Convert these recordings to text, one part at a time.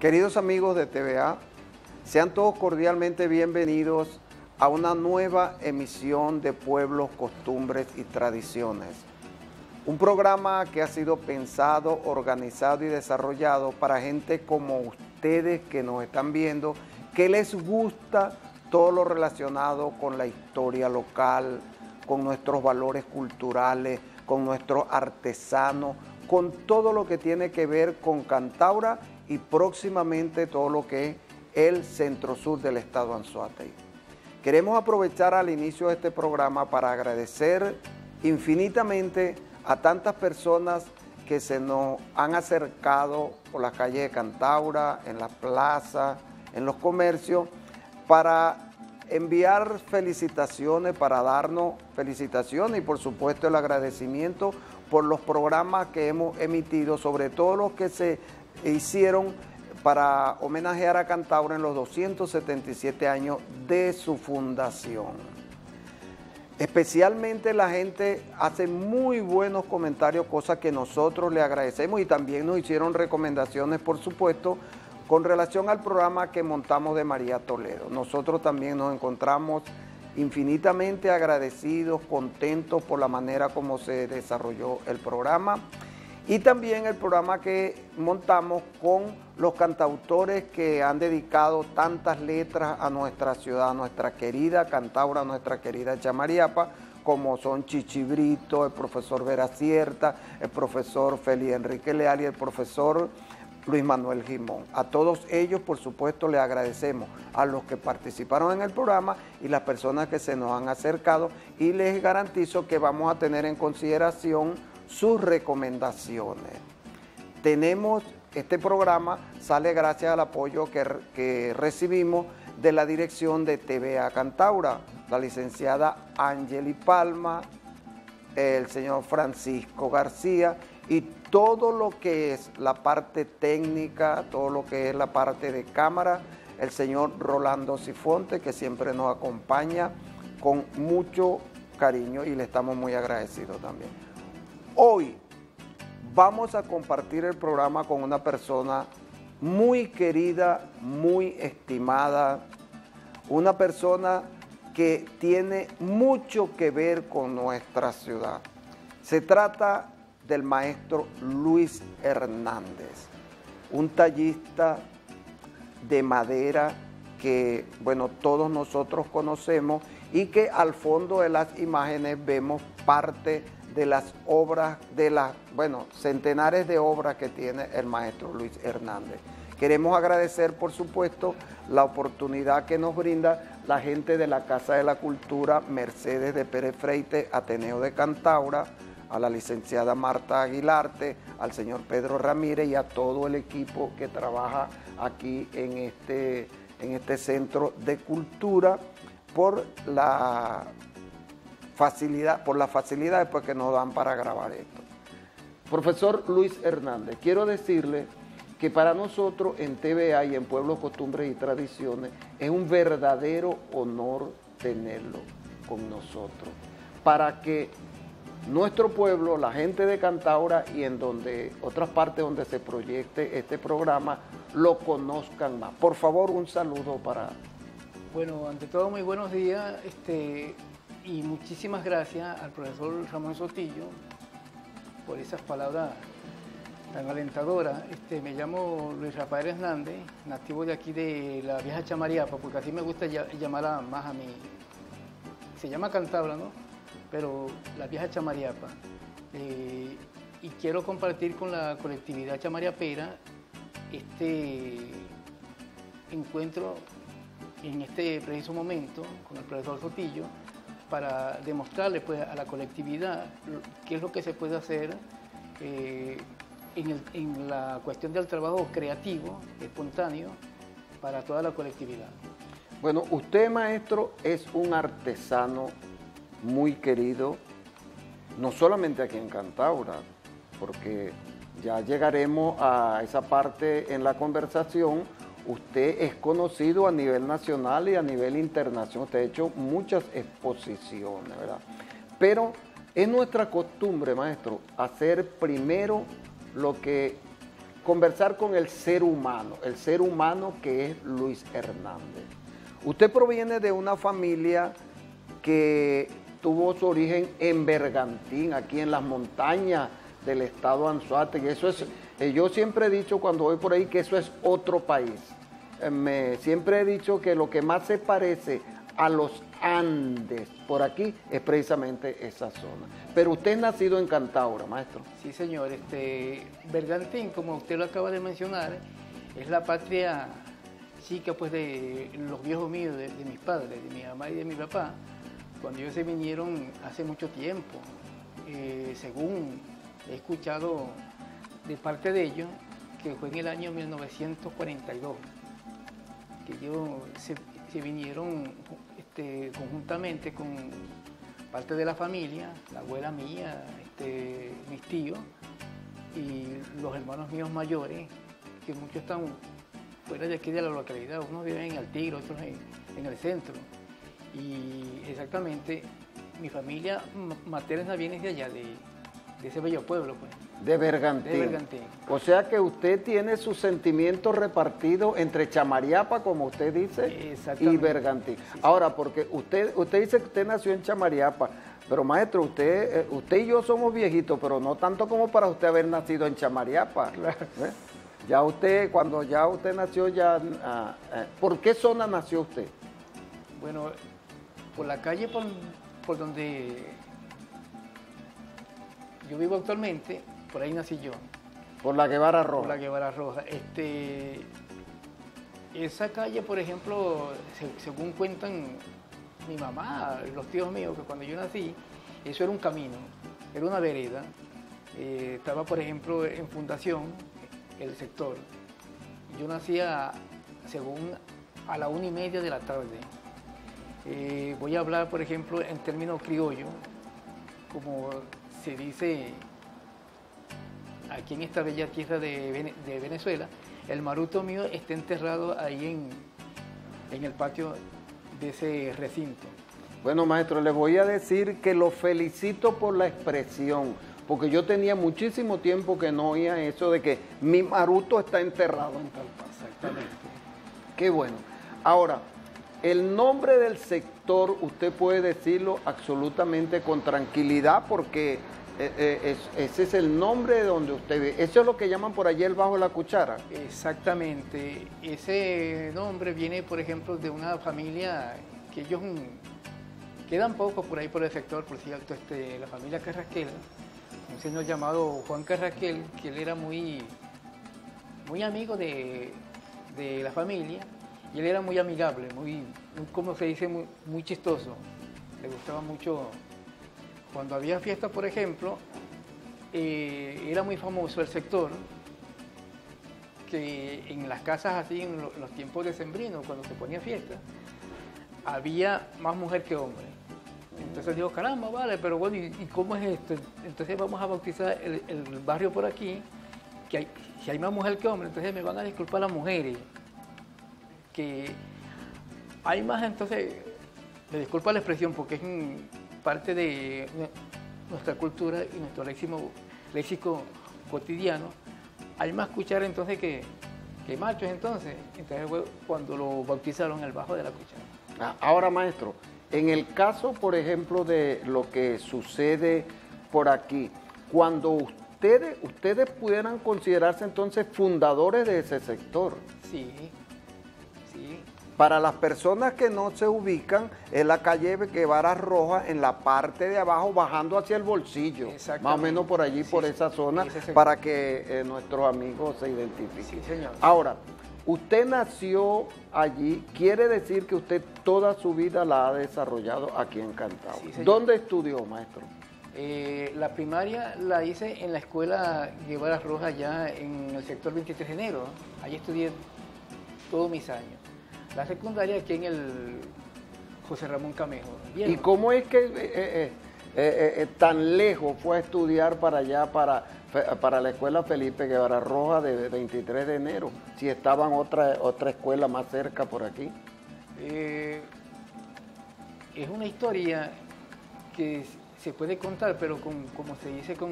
Queridos amigos de TVA, sean todos cordialmente bienvenidos a una nueva emisión de Pueblos, Costumbres y Tradiciones. Un programa que ha sido pensado, organizado y desarrollado para gente como ustedes que nos están viendo, que les gusta todo lo relacionado con la historia local, con nuestros valores culturales, con nuestros artesanos, con todo lo que tiene que ver con Cantaura y próximamente todo lo que es el centro-sur del estado Anzoátegui. Queremos aprovechar al inicio de este programa para agradecer infinitamente a tantas personas que se nos han acercado por las calles de Cantaura, en las plazas, en los comercios, para enviar felicitaciones, para darnos felicitaciones y por supuesto el agradecimiento por los programas que hemos emitido, sobre todo los que se hicieron para homenajear a Cantaura en los 277 años de su fundación. Especialmente la gente hace muy buenos comentarios, cosas que nosotros le agradecemos, y también nos hicieron recomendaciones, por supuesto, con relación al programa que montamos de María Toledo. Nosotros también nos encontramos infinitamente agradecidos, contentos por la manera como se desarrolló el programa y también el programa que montamos con los cantautores que han dedicado tantas letras a nuestra ciudad, a nuestra querida Cantaura, a nuestra querida Chamariapa, como son Chichi Brito, el profesor Vera Cierta, el profesor Félix Enrique Leal y el profesor Luis Manuel Gimón. A todos ellos, por supuesto, les agradecemos, a los que participaron en el programa y las personas que se nos han acercado, y les garantizo que vamos a tener en consideración sus recomendaciones. Este programa sale gracias al apoyo que recibimos de la dirección de TVA Cantaura, la licenciada Angeli Palma, el señor Francisco García, y todo lo que es la parte técnica, todo lo que es la parte de cámara, el señor Rolando Sifonte, que siempre nos acompaña con mucho cariño y le estamos muy agradecidos también. Hoy vamos a compartir el programa con una persona muy querida, muy estimada, una persona que tiene mucho que ver con nuestra ciudad. Se trata del maestro Luis Hernández, un tallista de madera que, bueno, todos nosotros conocemos y que al fondo de las imágenes vemos parte de las obras, centenares de obras que tiene el maestro Luis Hernández. Queremos agradecer, por supuesto, la oportunidad que nos brinda la gente de la Casa de la Cultura Mercedes de Pérez Freite, Ateneo de Cantaura, a la licenciada Marta Aguilarte, al señor Pedro Ramírez y a todo el equipo que trabaja aquí en este centro de cultura por las facilidades que nos dan para grabar esto. Profesor Luis Hernández, quiero decirle que para nosotros en TVA y en Pueblos, Costumbres y Tradiciones es un verdadero honor tenerlo con nosotros, para que nuestro pueblo, la gente de Cantaura y en otras partes donde se proyecte este programa, lo conozcan más. Por favor, un saludo para... Bueno, ante todo, muy buenos días y muchísimas gracias al profesor Ramón Sotillo por esas palabras tan alentadoras. Me llamo Luis Rafael Hernández, nativo de aquí de la vieja Chamariapa, porque así me gusta llamar más a mí. Se llama Cantaura, ¿no? Pero la vieja Chamariapa, y quiero compartir con la colectividad chamariapera este encuentro en este preciso momento con el profesor Sotillo para demostrarle pues, a la colectividad qué es lo que se puede hacer en la cuestión del trabajo creativo, espontáneo, para toda la colectividad. Bueno, usted, maestro, es un artesano muy querido, no solamente aquí en Cantaura, porque ya llegaremos a esa parte en la conversación. Usted es conocido a nivel nacional y a nivel internacional, usted ha hecho muchas exposiciones, ¿verdad? Pero es nuestra costumbre, maestro, hacer primero lo que conversar con el ser humano que es Luis Hernández. Usted proviene de una familia que tuvo su origen en Bergantín, aquí en las montañas del estado Anzoátegui. Eso es, yo siempre he dicho cuando voy por ahí que eso es otro país. Siempre he dicho que lo que más se parece a los Andes por aquí es precisamente esa zona. Pero usted es nacido en Cantaura, maestro. Sí, señor. Bergantín, como usted lo acaba de mencionar, es la patria chica pues, de los viejos míos, de mis padres, de mi mamá y de mi papá, cuando ellos se vinieron hace mucho tiempo. Según he escuchado de parte de ellos, que fue en el año 1942, que ellos se vinieron conjuntamente con parte de la familia, la abuela mía, mis tíos y los hermanos míos mayores, que muchos están fuera de aquí de la localidad, unos viven en Altigre, otros en el centro. Y exactamente, mi familia materna viene de allá, de ese bello pueblo, pues. De Bergantín. De Bergantín. O sea que usted tiene sus sentimientos repartidos entre Chamariapa, como usted dice, y Bergantín. Sí, ahora, porque usted dice que usted nació en Chamariapa, pero maestro, usted y yo somos viejitos, pero no tanto como para usted haber nacido en Chamariapa. Claro. Ya usted, cuando ya usted nació, ¿por qué zona nació usted? Bueno, por la calle por donde yo vivo actualmente, por ahí nací yo. Por la Guevara Roja. Por la Guevara Roja. Esa calle, por ejemplo, según cuentan mi mamá, los tíos míos, que cuando yo nací, eso era un camino, era una vereda. Estaba, por ejemplo, en fundación, el sector. Yo nacía, según, a la 1:30 de la tarde. Voy a hablar, por ejemplo, en términos criollos, como se dice aquí en esta bella tierra de Venezuela. El maruto mío está enterrado ahí en el patio de ese recinto. Bueno, maestro, le voy a decir que lo felicito por la expresión, porque yo tenía muchísimo tiempo que no oía eso de que mi maruto está enterrado en tal parte. Exactamente. Qué bueno. Ahora, el nombre del sector, usted puede decirlo absolutamente con tranquilidad, porque ese es el nombre de donde usted vive. Eso es lo que llaman por allí el Bajo de la Cuchara. Exactamente. Ese nombre viene, por ejemplo, de una familia que ellos quedan pocos por ahí por el sector, por cierto, la familia Carrasquel, un señor llamado Juan Carrasquel, que él era muy amigo de la familia, y él era muy amigable, muy como se dice, muy chistoso. Le gustaba mucho. Cuando había fiesta, por ejemplo, era muy famoso el sector, que en las casas así, en los tiempos decembrinos, cuando se ponía fiesta, había más mujer que hombre. Entonces digo, caramba, vale, pero bueno, ¿y cómo es esto? Entonces vamos a bautizar el barrio por aquí, que si hay más mujer que hombre, entonces me van a disculpar las mujeres, que hay más, entonces, me disculpa la expresión, porque es parte de nuestra cultura y nuestro léxico cotidiano. Hay más cuchara entonces que machos entonces. Entonces fue cuando lo bautizaron el Bajo de la Cuchara. Ahora, maestro, en el caso, por ejemplo, de lo que sucede por aquí, cuando ustedes pudieran considerarse entonces fundadores de ese sector. Sí, sí. Para las personas que no se ubican, es la calle Guevara Roja en la parte de abajo, bajando hacia el Bolsillo, más o menos por allí, sí, por esa zona, para que nuestros amigos se identifiquen. Sí, señor. Ahora, usted nació allí, quiere decir que usted toda su vida la ha desarrollado aquí en Cantaura. Sí, ¿dónde estudió, maestro? La primaria la hice en la escuela Guevara Roja, ya en el sector 23 de enero. Allí estudié todos mis años. La secundaria aquí en el José Ramón Camejo. ¿Y cómo es que tan lejos fue a estudiar para allá, para la escuela Felipe Guevara Roja de 23 de enero, si estaban otra escuela más cerca por aquí? Es una historia que se puede contar, pero como se dice, con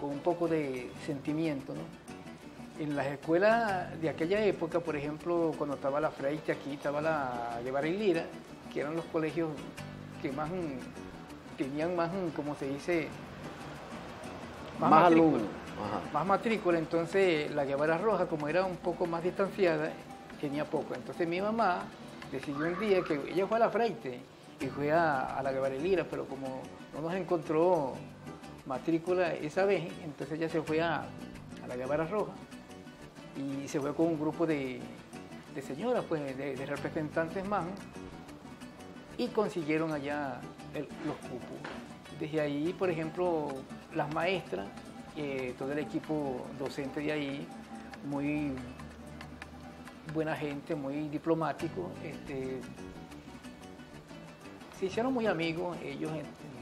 un poco de sentimiento, ¿no? En las escuelas de aquella época, por ejemplo, cuando estaba la Freite, aquí estaba la Guevara y Lira, que eran los colegios que más tenían más, como se dice, más alumnos. Más matrícula. Entonces la Guevara Roja, como era un poco más distanciada, tenía poco. Entonces mi mamá decidió un día que ella fue a la Freite y fue a la Guevara y Lira, pero como no nos encontró matrícula esa vez, entonces ella se fue a la Guevara Roja y se fue con un grupo de señoras, pues, de representantes más, y consiguieron allá los cupos. Desde ahí, por ejemplo, las maestras, todo el equipo docente de ahí, muy buena gente, muy diplomático, se hicieron muy amigos ellos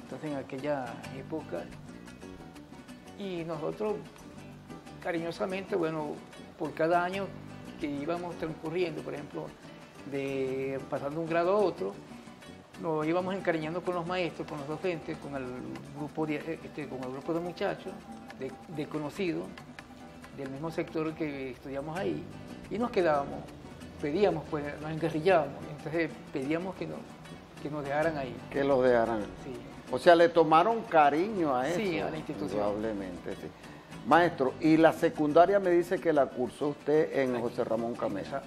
entonces en aquella época, y nosotros cariñosamente, bueno, por cada año que íbamos transcurriendo, por ejemplo, pasando un grado a otro, nos íbamos encariñando con los maestros, con los docentes, con el grupo de muchachos, de conocidos, del mismo sector que estudiamos ahí, y nos quedábamos, pedíamos, pues nos enguerrillábamos, entonces pedíamos que nos dejaran ahí. Que los dejaran. Sí. O sea, le tomaron cariño a eso. Sí, a la institución. Probablemente, sí. Maestro, y la secundaria me dice que la cursó usted en José Ramón Camejo.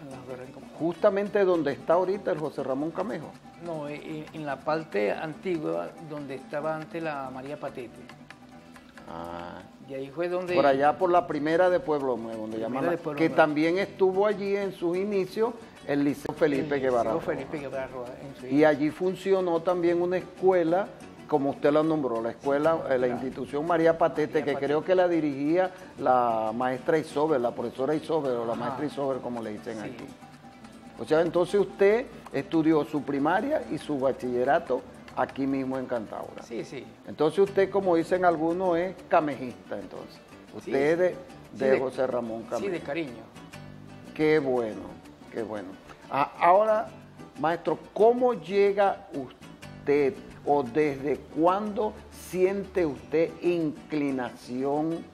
Justamente donde está ahorita el José Ramón Camejo. No, en la parte antigua donde estaba antes la María Patete. Ah. Y ahí fue donde... Por allá por la primera de Pueblo Nuevo, donde llaman, que Nuevo. También estuvo allí en sus inicios el Liceo Felipe Guevara Roa. Felipe Guevara Roa. Y allí funcionó también una escuela, como usted la nombró, la escuela, la institución María Patete, que creo que la dirigía la maestra Isober, la profesora Isober, o la maestra Isober, como le dicen aquí. O sea, entonces usted estudió su primaria y su bachillerato aquí mismo en Cantaura. Sí, sí. Entonces usted, como dicen algunos, es camejista, entonces. Usted es de José Ramón Camejo. Sí, de cariño. Qué bueno, qué bueno. Ahora, maestro, ¿cómo llega usted o desde cuándo siente usted inclinación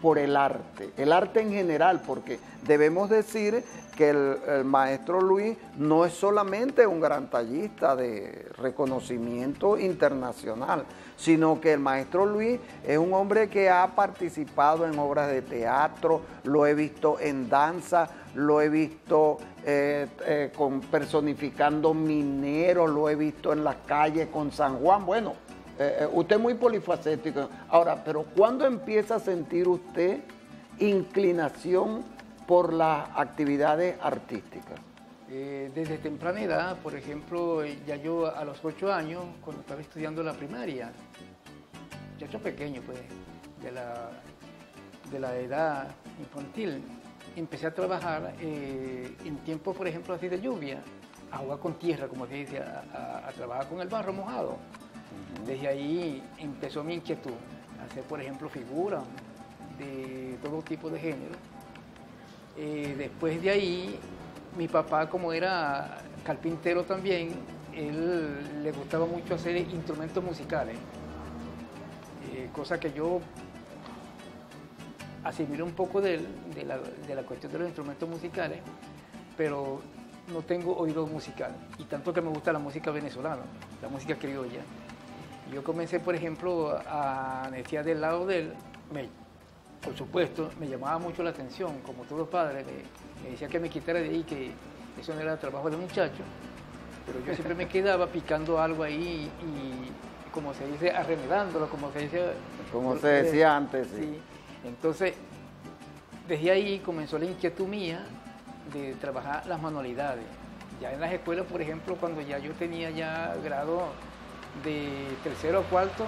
por el arte? El arte en general, porque debemos decir que el maestro Luis no es solamente un gran tallista de reconocimiento internacional, sino que el maestro Luis es un hombre que ha participado en obras de teatro, lo he visto en danza, lo he visto personificando mineros, lo he visto en las calles con San Juan. Bueno, usted es muy polifacético. Ahora, pero ¿cuándo empieza a sentir usted inclinación por las actividades artísticas? Desde temprana edad, por ejemplo, ya yo a los 8 años, cuando estaba estudiando la primaria, muchacho pequeño, pues, de la edad infantil, empecé a trabajar en tiempos, por ejemplo, así de lluvia, a jugar con tierra, como se dice, a trabajar con el barro mojado. Desde ahí empezó mi inquietud, a hacer, por ejemplo, figuras de todo tipo de género. Después de ahí, mi papá, como era carpintero también, él le gustaba mucho hacer instrumentos musicales, cosa que yo asimilé un poco de la cuestión de los instrumentos musicales, pero no tengo oído musical, y tanto que me gusta la música venezolana, la música criolla. Yo comencé, por ejemplo, a necear del lado de él, por supuesto, me llamaba mucho la atención, como todo padre, me decía que me quitara de ahí, que eso no era trabajo de muchacho, pero yo siempre me quedaba picando algo ahí y, como se dice, arremedándolo, como se dice... Como se decía antes, sí. Sí. Entonces, desde ahí comenzó la inquietud mía de trabajar las manualidades. Ya en las escuelas, por ejemplo, cuando ya yo tenía ya grado de tercero o cuarto,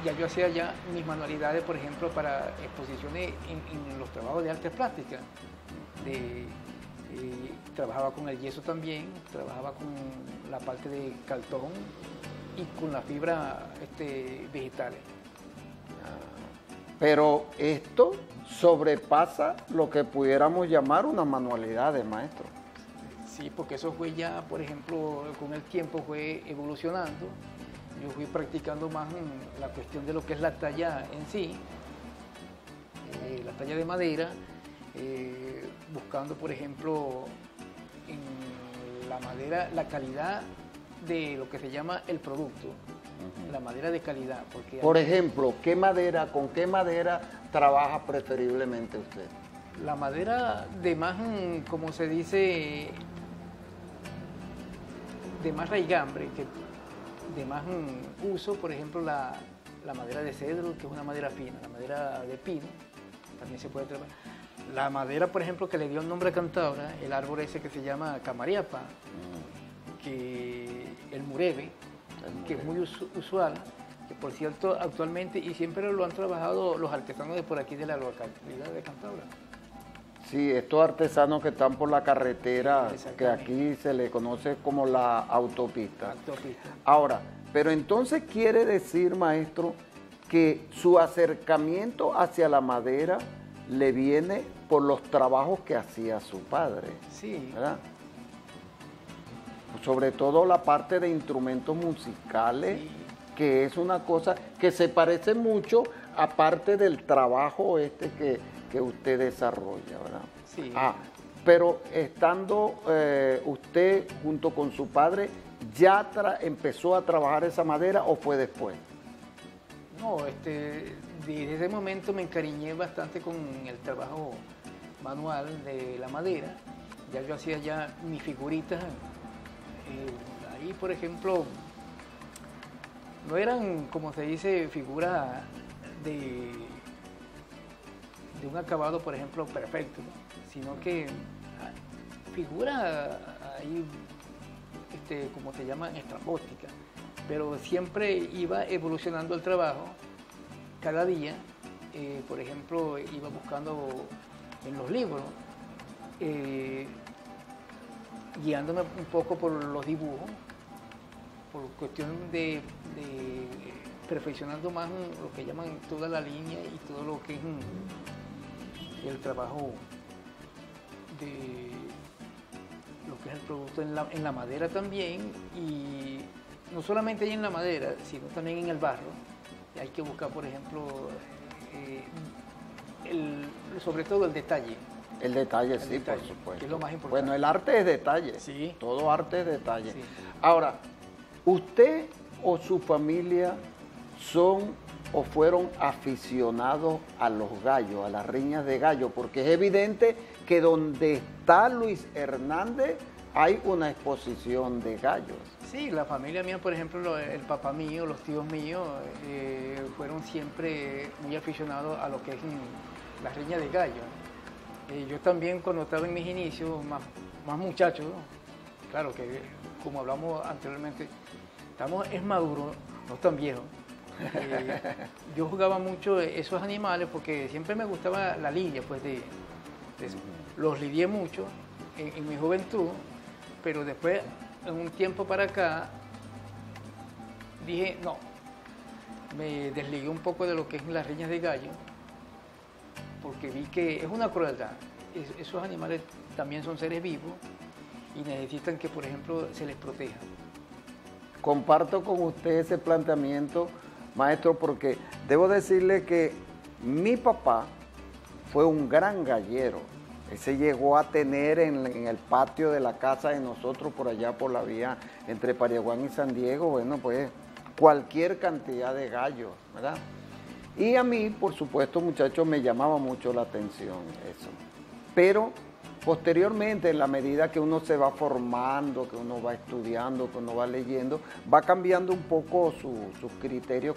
ya yo hacía ya mis manualidades, por ejemplo, para exposiciones en los trabajos de artes plásticas. Trabajaba con el yeso también, trabajaba con la parte de cartón y con la fibra vegetales. Pero esto sobrepasa lo que pudiéramos llamar una manualidad de maestro. Sí, porque eso fue ya, por ejemplo, con el tiempo fue evolucionando. Yo fui practicando más la cuestión de lo que es la talla en sí, la talla de madera, buscando, por ejemplo, en la madera, la calidad de lo que se llama el producto, la madera de calidad. Porque por ejemplo, ¿con qué madera trabaja preferiblemente usted? La madera de más, como se dice, de más raigambre, de más uso, por ejemplo, la madera de cedro, que es una madera fina, la madera de pino, también se puede trabajar. La madera, por ejemplo, que le dio el nombre a Cantaura, el árbol ese que se llama camariapa, que el murebe, que es muy usual, que por cierto actualmente, y siempre lo han trabajado los artesanos de por aquí de la localidad de Cantaura. Sí, estos artesanos que están por la carretera, Sí, que aquí se le conoce como la autopista. Autopista. Ahora, pero entonces quiere decir, maestro, que su acercamiento hacia la madera le viene por los trabajos que hacía su padre. Sí. ¿Verdad? Sobre todo la parte de instrumentos musicales, sí, que es una cosa que se parece mucho aparte del trabajo que usted desarrolla, ¿verdad? Sí. Pero estando usted junto con su padre, ¿ya empezó a trabajar esa madera o fue después? No, desde ese momento me encariñé bastante con el trabajo manual de la madera. Ya yo hacía ya mis figuritas. Ahí, por ejemplo, no eran, como se dice, figuras de un acabado, por ejemplo, perfecto, ¿no? Sino que figuras ahí, como se llaman, estrambóticas. Pero siempre iba evolucionando el trabajo cada día. Por ejemplo, iba buscando en los libros, guiándome un poco por los dibujos, por cuestión de perfeccionando más lo que llaman toda la línea y todo lo que es el trabajo de lo que es el producto en la madera también, y no solamente ahí en la madera, sino también en el barro. Hay que buscar, por ejemplo, sobre todo el detalle. El detalle, sí, por supuesto. Que es lo más importante. Bueno, el arte es detalle. Sí. Todo arte es detalle. Sí. Ahora, ¿usted o su familia son o fueron aficionados a los gallos, a las riñas de gallo? Porque es evidente que donde está Luis Hernández hay una exposición de gallos. Sí, la familia mía, por ejemplo, el papá mío, los tíos míos, fueron siempre muy aficionados a lo que es la riña de gallo. Yo también, cuando estaba en mis inicios, más muchacho, ¿no? Claro que, como hablamos anteriormente, es maduro, no tan viejo. Yo jugaba mucho esos animales porque siempre me gustaba la lidia, pues de eso. Los lidié mucho en mi juventud, pero después, en un tiempo para acá, dije, no, me desligué un poco de lo que es las riñas de gallo, porque vi que es una crueldad. Esos animales también son seres vivos y necesitan que, por ejemplo, se les proteja. Comparto con usted ese planteamiento, maestro, porque debo decirle que mi papá fue un gran gallero. Él se llegó a tener en el patio de la casa de nosotros, por allá por la vía entre Pariaguán y San Diego, bueno, pues cualquier cantidad de gallos, ¿verdad? Y a mí, por supuesto, muchachos, me llamaba mucho la atención eso. Pero posteriormente, en la medida que uno se va formando, que uno va estudiando, que uno va leyendo, va cambiando un poco sus criterios.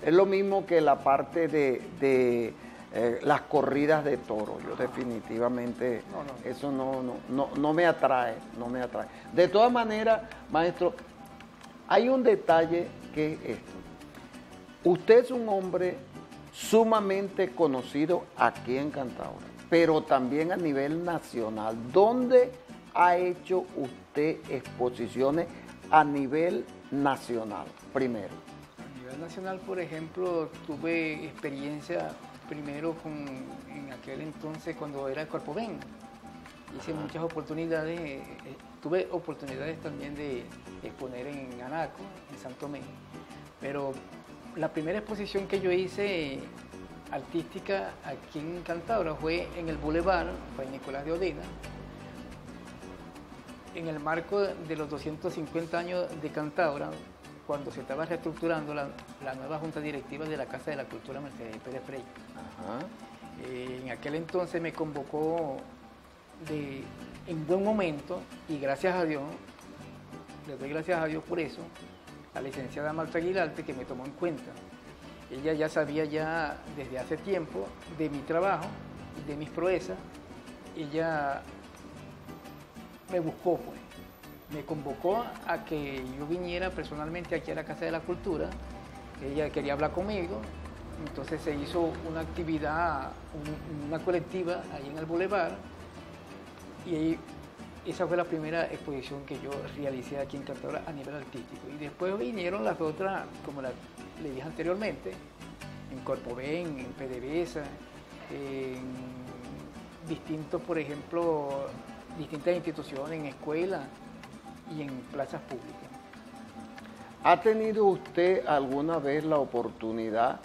Es lo mismo que la parte de las corridas de toros. Yo definitivamente eso no me atrae, no me atrae. De todas maneras, maestro, hay un detalle que es esto. Usted es un hombre sumamente conocido aquí en Cantaura, pero también a nivel nacional. ¿Dónde ha hecho usted exposiciones a nivel nacional primero? A nivel nacional, por ejemplo, tuve experiencia primero en aquel entonces cuando era Corpoven. Hice muchas oportunidades, tuve oportunidades también de exponer en Anaco, en Santo Tomé, pero la primera exposición que yo hice artística aquí en Cantabria fue en el Boulevard Fray Nicolás de Odena, en el marco de los 250 años de Cantabria, cuando se estaba reestructurando la nueva junta directiva de la Casa de la Cultura Mercedes Pérez Frey. En aquel entonces me convocó en buen momento, y gracias a Dios, le doy gracias a Dios por eso, la licenciada Marta Aguilarte, que me tomó en cuenta. Ella ya sabía ya desde hace tiempo de mi trabajo, de mis proezas. Ella me buscó, pues, me convocó a que yo viniera personalmente aquí a la Casa de la Cultura. Ella quería hablar conmigo, entonces se hizo una actividad, una colectiva ahí en el Boulevard, y ahí, esa fue la primera exposición que yo realicé aquí en Cantabria a nivel artístico. Y después vinieron las otras, como le dije anteriormente, en Corpoven, en PDVSA, en distintos, por ejemplo, distintas instituciones, en escuelas y en plazas públicas. ¿Ha tenido usted alguna vez la oportunidad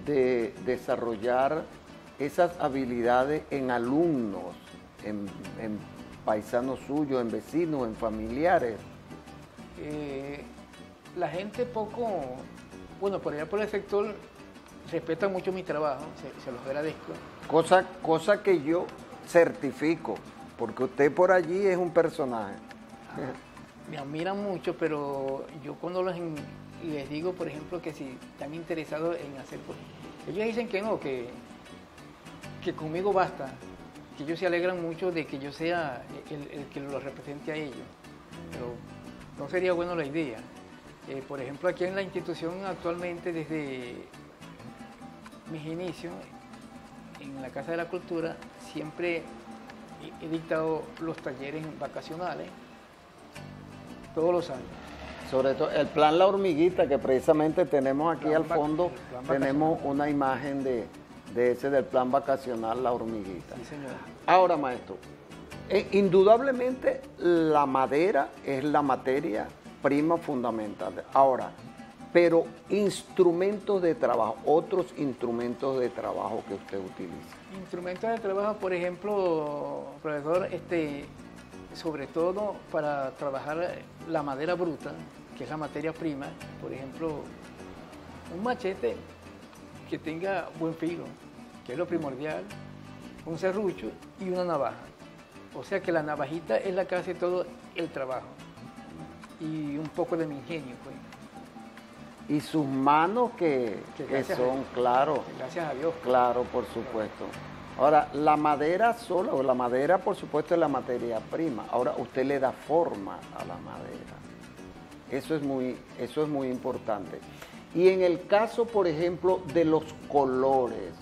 de desarrollar esas habilidades en alumnos, en paisanos suyos, en vecinos, en familiares? La gente poco, bueno, por allá por el sector, respeta mucho mi trabajo, se los agradezco. Cosa que yo certifico, porque usted por allí es un personaje. Me admiran mucho, pero yo cuando les digo, por ejemplo, que si están interesados en hacer, ellos dicen que no, que conmigo basta, que ellos se alegran mucho de que yo sea el que los represente a ellos, pero no sería bueno la idea. Por ejemplo, aquí en la institución actualmente, desde mis inicios, en la Casa de la Cultura, siempre he dictado los talleres vacacionales, todos los años. Sobre todo el plan La Hormiguita, que precisamente tenemos aquí al fondo, tenemos una imagen de ese del plan vacacional La Hormiguita. Sí, señor. Ahora, maestro, indudablemente la madera es la materia prima fundamental. Ahora, pero instrumentos de trabajo, otros instrumentos de trabajo que usted utiliza. Instrumentos de trabajo, por ejemplo, profesor, sobre todo para trabajar la madera bruta, que es la materia prima, por ejemplo, un machete que tenga buen filo, que es lo primordial, un serrucho y una navaja. O sea que la navajita es la que hace todo el trabajo. Y un poco de mi ingenio, pues. Y sus manos que son, claro. Gracias a Dios. Claro, por supuesto. Ahora, la madera sola, o la madera por supuesto es la materia prima. Ahora usted le da forma a la madera. Eso es muy importante. Y en el caso, por ejemplo, de los colores,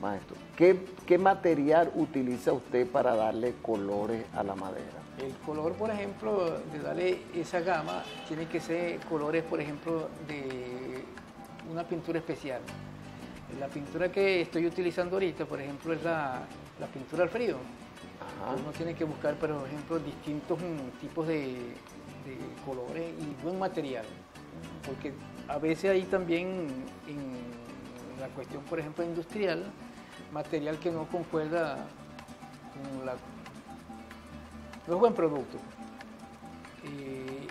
maestro, ¿qué material utiliza usted para darle colores a la madera? El color, por ejemplo, de darle esa gama, tiene que ser colores, por ejemplo, de una pintura especial. La pintura que estoy utilizando ahorita, por ejemplo, es la pintura al frío. Uno tiene que buscar, por ejemplo, distintos tipos de colores y buen material. Porque a veces hay también, en la cuestión, por ejemplo, industrial, material que no concuerda con no es buen producto.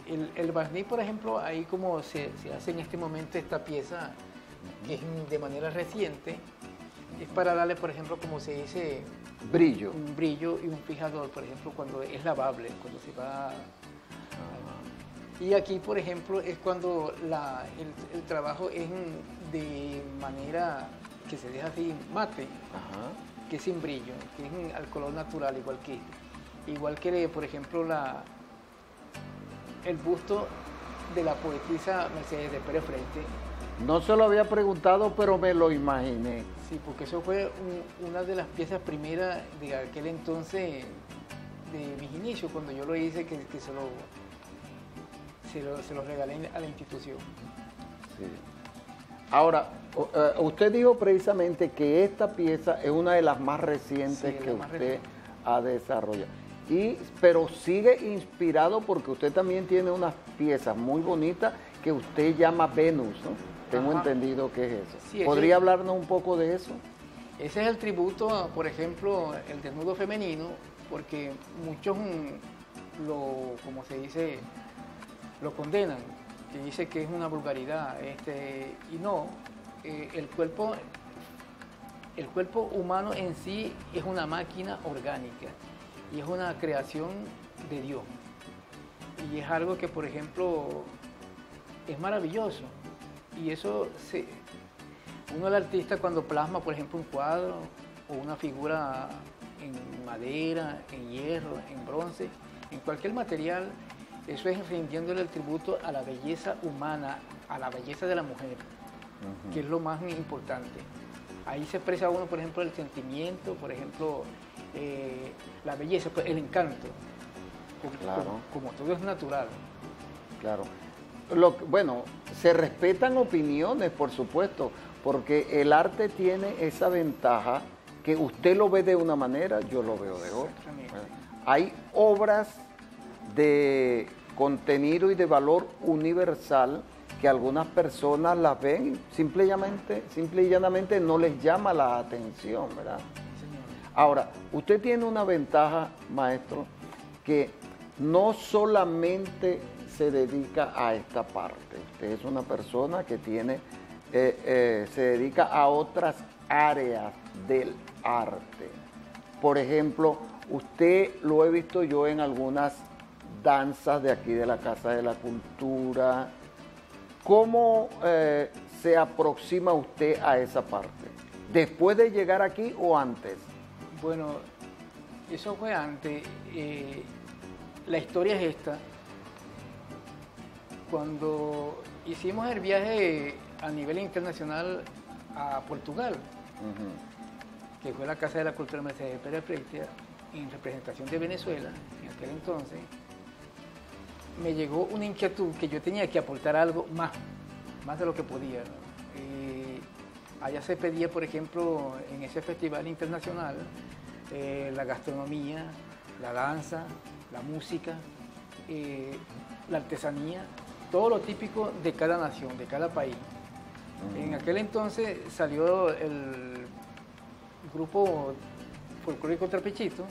El barniz, por ejemplo, ahí como se hace en este momento esta pieza, que es de manera reciente, es para darle, por ejemplo, como se dice, brillo. Un brillo y un fijador, por ejemplo, cuando es lavable, cuando se va. Y aquí, por ejemplo, es cuando el trabajo es de manera que se deja así mate, que es sin brillo, que es al color natural, igual que por ejemplo, el busto de la poetisa Mercedes de Pérez Frey. No se lo había preguntado, pero me lo imaginé. Sí, porque eso fue una de las piezas primeras de aquel entonces, de mis inicios, cuando yo lo hice, que se lo regalé a la institución. Sí. Ahora, usted dijo precisamente que esta pieza es una de las más recientes que usted ha desarrollado. Pero sigue inspirado porque usted también tiene unas piezas muy bonitas que usted llama Venus, ¿no? tengo entendido que es eso. Sí, ¿Podría hablarnos un poco de eso? Ese es el tributo, por ejemplo, el desnudo femenino, porque muchos como se dice, lo condenan, que dice que es una vulgaridad, y no, el cuerpo humano en sí es una máquina orgánica y es una creación de Dios. Y es algo que, por ejemplo, es maravilloso. Y eso, uno el artista cuando plasma, por ejemplo, un cuadro o una figura en madera, en hierro, en bronce, en cualquier material, eso es rindiéndole el tributo a la belleza humana, a la belleza de la mujer, que es lo más importante. Ahí se expresa uno, por ejemplo, el sentimiento, por ejemplo, la belleza, el encanto, Claro. como todo es natural. Claro. Bueno, se respetan opiniones, por supuesto, porque el arte tiene esa ventaja que usted lo ve de una manera, yo lo veo de otra. Hay obras de contenido y de valor universal que algunas personas las ven y simple y llanamente no les llama la atención, ¿verdad? Ahora, usted tiene una ventaja, maestro, que no solamente se dedica a esta parte. Usted es una persona que se dedica a otras áreas del arte. Por ejemplo, usted lo he visto yo en algunas danzas de aquí de la Casa de la Cultura. ¿Cómo se aproxima usted a esa parte? ¿Después de llegar aquí o antes? Bueno, eso fue antes. La historia es esta. Cuando hicimos el viaje a nivel internacional a Portugal, que fue la Casa de la Cultura Mercedes Pérez Freitas, en representación de Venezuela, en aquel entonces, me llegó una inquietud que yo tenía que aportar algo más de lo que podía, ¿no? Allá se pedía, por ejemplo, en ese festival internacional, la gastronomía, la danza, la música, la artesanía, todo lo típico de cada nación, de cada país. En aquel entonces salió el grupo folclórico Trapichito,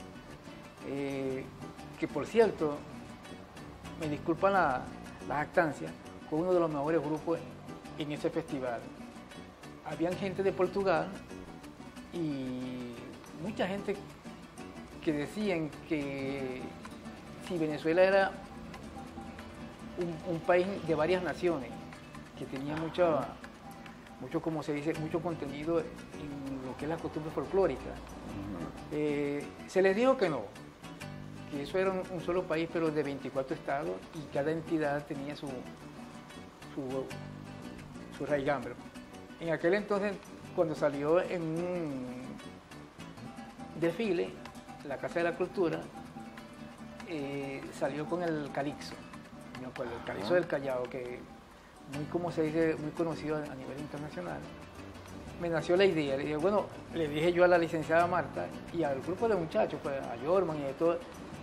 que por cierto, me disculpan la jactancia, fue uno de los mejores grupos en ese festival. Habían gente de Portugal y mucha gente que decían que si Venezuela era un país de varias naciones, que tenía mucho, como se dice, mucho contenido en lo que es la costumbre folclórica. Se les dijo que no, que eso era un solo país, pero de 24 estados, y cada entidad tenía su raigambre. En aquel entonces, cuando salió en un desfile, la Casa de la Cultura, salió con el calixo, me acuerdo, el calixo del Callao, que muy, como se dice, muy conocido a nivel internacional. Me nació la idea, le dije yo a la licenciada Marta y al grupo de muchachos, pues, a Jorman y de todo,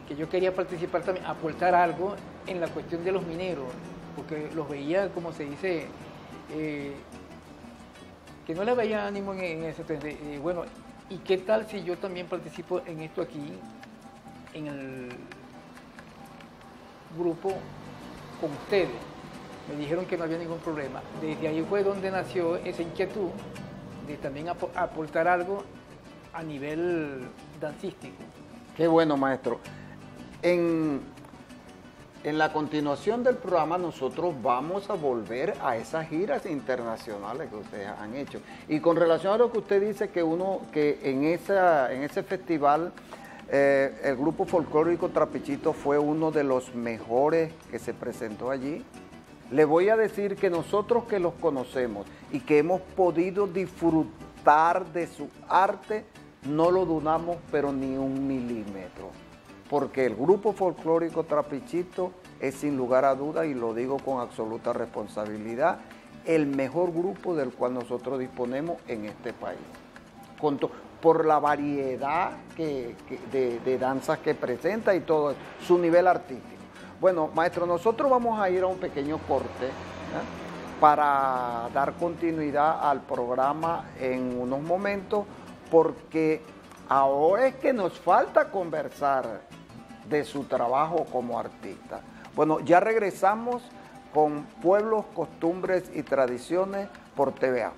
que yo quería participar también, aportar algo en la cuestión de los mineros, porque los veía, como se dice, que no le veía ánimo en ese entonces. Bueno, ¿y qué tal si yo también participo en esto aquí, en el grupo con ustedes? Me dijeron que no había ningún problema. Desde ahí fue donde nació esa inquietud de también aportar algo a nivel dancístico. Qué bueno, maestro. En la continuación del programa nosotros vamos a volver a esas giras internacionales que ustedes han hecho. Y con relación a lo que usted dice, que en ese festival el grupo folclórico Trapichito fue uno de los mejores que se presentó allí. Le voy a decir que nosotros que los conocemos y que hemos podido disfrutar de su arte, no lo dudamos pero ni un milímetro. Porque el grupo folclórico Trapichito es sin lugar a dudas, y lo digo con absoluta responsabilidad, el mejor grupo del cual nosotros disponemos en este país. Por la variedad de danzas que presenta y todo su nivel artístico. Bueno, maestro, nosotros vamos a ir a un pequeño corte, ¿eh? para dar continuidad al programa en unos momentos, porque ahora es que nos falta conversar de su trabajo como artista. Bueno, ya regresamos con Pueblos, Costumbres y Tradiciones por TVA.